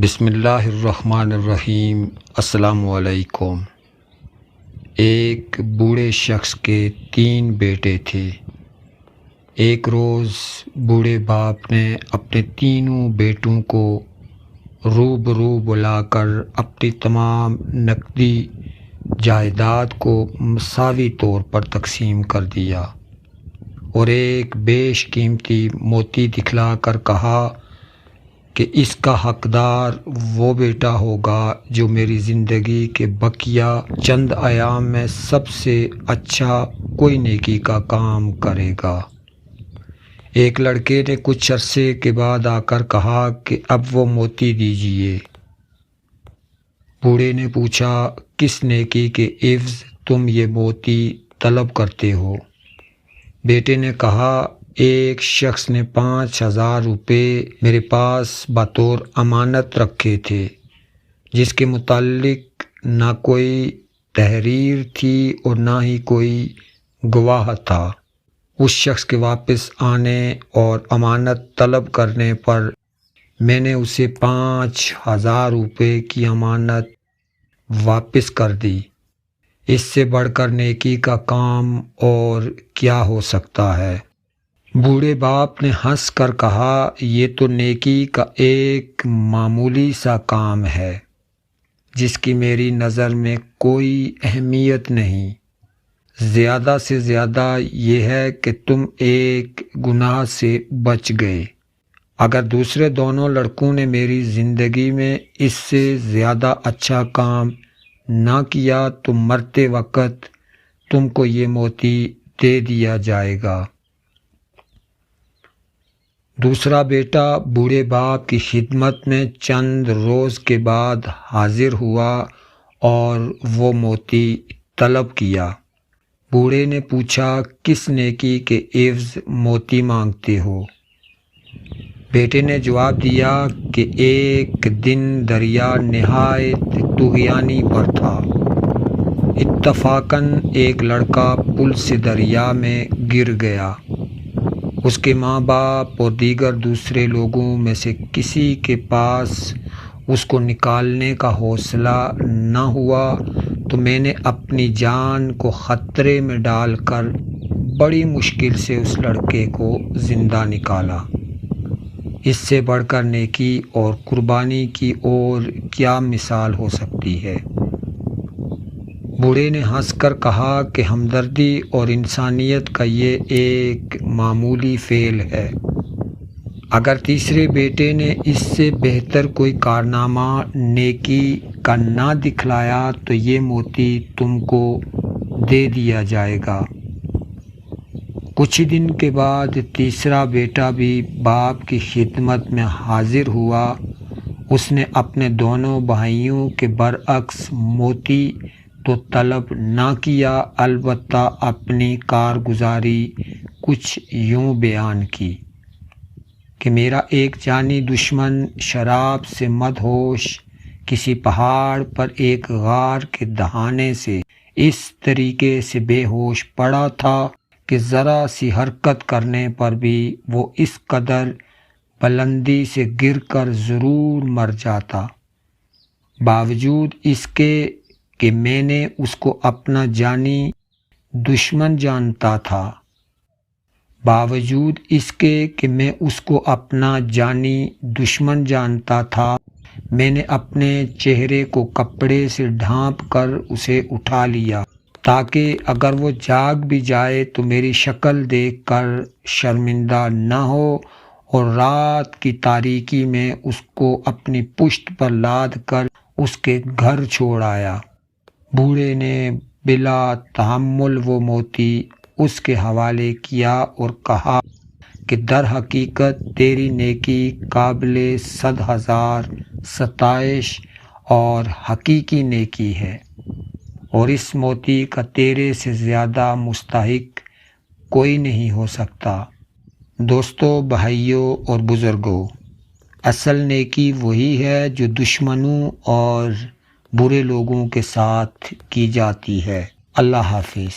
بسم اللہ الرحمن الرحیم۔ السلام علیکم۔ ایک بوڑھے شخص کے 3 بیٹے تھے۔ ایک روز بوڑھے باپ نے اپنے تینوں بیٹوں کو روبرو بلا کر اپنی تمام نقدی جائیداد کو مساوی طور پر تقسیم کر دیا اور ایک بیش قیمتی موتی دکھلا کر کہا کہ اس کا حقدار وہ بیٹا ہوگا جو میری زندگی کے بقیہ چند ایام میں سب سے اچھا کوئی نیکی کا کام کرے گا۔ ایک لڑکے نے کچھ عرصے کے بعد آ کر کہا کہ اب وہ موتی دیجیے۔ بوڑھے نے پوچھا، کس نیکی کے عوض تم یہ موتی طلب کرتے ہو؟ بیٹے نے کہا، ایک شخص نے 5000 روپے میرے پاس بطور امانت رکھے تھے، جس کے متعلق نہ کوئی تحریر تھی اور نہ ہی کوئی گواہ تھا۔ اس شخص کے واپس آنے اور امانت طلب کرنے پر میں نے اسے 5000 روپے کی امانت واپس کر دی۔ اس سے بڑھ کر نیکی کا کام اور کیا ہو سکتا ہے؟ بوڑھے باپ نے ہنس کر کہا، یہ تو نیکی کا ایک معمولی سا کام ہے جس کی میری نظر میں کوئی اہمیت نہیں۔ زیادہ سے زیادہ یہ ہے کہ تم ایک گناہ سے بچ گئے۔ اگر دوسرے دونوں لڑکوں نے میری زندگی میں اس سے زیادہ اچھا کام نہ کیا تو مرتے وقت تم کو یہ موتی دے دیا جائے گا۔ دوسرا بیٹا بوڑھے باپ کی خدمت میں چند روز کے بعد حاضر ہوا اور وہ موتی طلب کیا۔ بوڑھے نے پوچھا، کس نیکی کے عوض موتی مانگتے ہو؟ بیٹے نے جواب دیا کہ ایک دن دریا نہایت طغیانی پر تھا۔ اتفاقاً ایک لڑکا پل سے دریا میں گر گیا۔ اس کے ماں باپ اور دیگر دوسرے لوگوں میں سے کسی کے پاس اس کو نکالنے کا حوصلہ نہ ہوا تو میں نے اپنی جان کو خطرے میں ڈال کر بڑی مشکل سے اس لڑکے کو زندہ نکالا۔ اس سے بڑھ کر نیکی اور قربانی کی اور کیا مثال ہو سکتی ہے؟ بوڑھے نے ہنس کر کہا کہ ہمدردی اور انسانیت کا یہ ایک معمولی فعل ہے۔ اگر تیسرے بیٹے نے اس سے بہتر کوئی کارنامہ نیکی کا نہ دکھلایا تو یہ موتی تم کو دے دیا جائے گا۔ کچھ ہی دن کے بعد تیسرا بیٹا بھی باپ کی خدمت میں حاضر ہوا۔ اس نے اپنے دونوں بھائیوں کے برعکس موتی تو طلب نہ کیا، البتہ اپنی کارگزاری کچھ یوں بیان کی کہ میرا ایک جانی دشمن شراب سے مدہوش کسی پہاڑ پر ایک غار کے دہانے سے اس طریقے سے بے ہوش پڑا تھا کہ ذرا سی حرکت کرنے پر بھی وہ اس قدر بلندی سے گر کر ضرور مر جاتا۔ باوجود اس کے کہ میں نے اس کو اپنا جانی دشمن جانتا تھا، میں نے اپنے چہرے کو کپڑے سے ڈھانپ کر اسے اٹھا لیا تاکہ اگر وہ جاگ بھی جائے تو میری شکل دیکھ کر شرمندہ نہ ہو، اور رات کی تاریکی میں اس کو اپنی پشت پر لاد کر اس کے گھر چھوڑ آیا۔ بوڑھے نے بلا تحمل وہ موتی اس کے حوالے کیا اور کہا کہ در حقیقت تیری نیکی قابل 100,000 ستائش اور حقیقی نیکی ہے، اور اس موتی کا تیرے سے زیادہ مستحق کوئی نہیں ہو سکتا۔ دوستو، بھائیوں اور بزرگوں، اصل نیکی وہی ہے جو دشمنوں اور برے لوگوں کے ساتھ کی جاتی ہے۔ اللہ حافظ۔